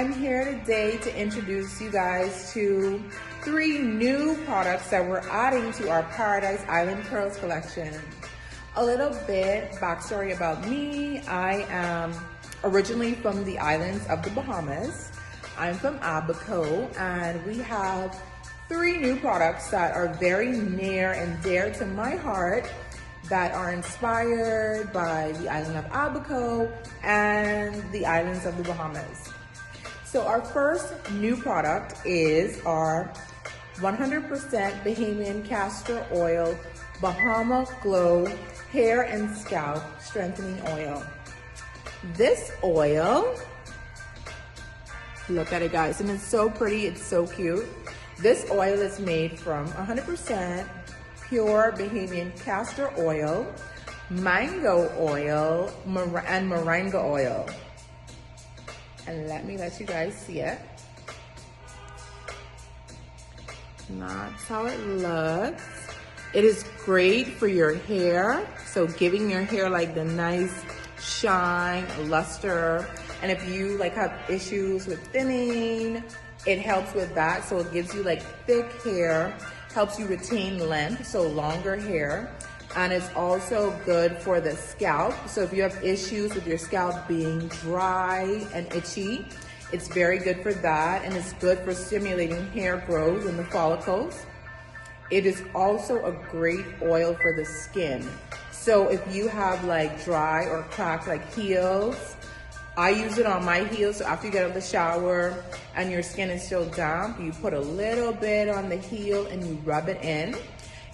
I'm here today to introduce you guys to 3 new products that we're adding to our Paradise Island Curls collection. A little bit backstory about me. I am originally from the islands of the Bahamas. I'm from Abaco, and we have 3 new products that are very near and dear to my heart that are inspired by the island of Abaco and the islands of the Bahamas. So our first new product is our 100% Bahamian Castor Oil Bahama Glow Hair and Scalp Strengthening Oil. This oil, look at it guys, and it's so pretty, it's so cute. This oil is made from 100% pure Bahamian castor oil, mango oil, and moringa oil. And let you guys see it. And that's how it looks. It is great for your hair, so giving your hair like the nice shine, luster. And if you like have issues with thinning, it helps with that. So it gives you like thick hair, helps you retain length, so longer hair. And it's also good for the scalp. So if you have issues with your scalp being dry and itchy, it's very good for that. And it's good for stimulating hair growth in the follicles. It is also a great oil for the skin. So if you have like dry or cracked like heels, I use it on my heels. So after you get out of the shower and your skin is still damp, you put a little bit on the heel and you rub it in.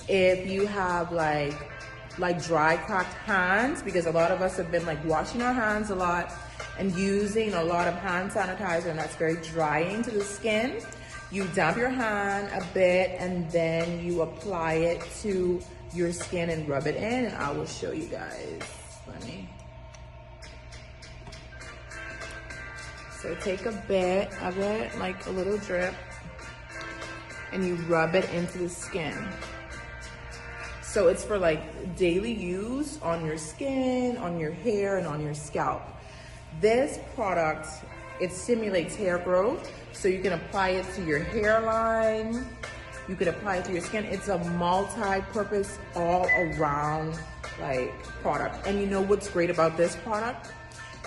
If you have like dry cracked hands, because a lot of us have been like washing our hands a lot and using a lot of hand sanitizer, and that's very drying to the skin, you damp your hand a bit and then you apply it to your skin and rub it in, and I will show you guys. So take a bit of it, like a little drip, and you rub it into the skin. So it's for like daily use on your skin, on your hair, and on your scalp. This product, it stimulates hair growth, so you can apply it to your hairline, you could apply it to your skin. It's a multi-purpose, all-around like product. And you know what's great about this product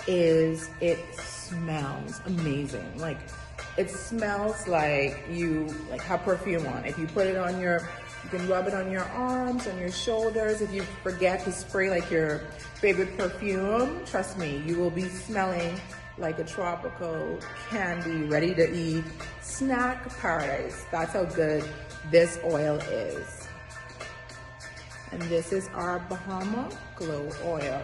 is it smells amazing. Like it smells like you have perfume on. If you put it on you can rub it on your arms, on your shoulders. If you forget to spray like your favorite perfume, trust me, you will be smelling like a tropical candy, ready to eat snack paradise. That's how good this oil is. And this is our Bahama Glow Oil.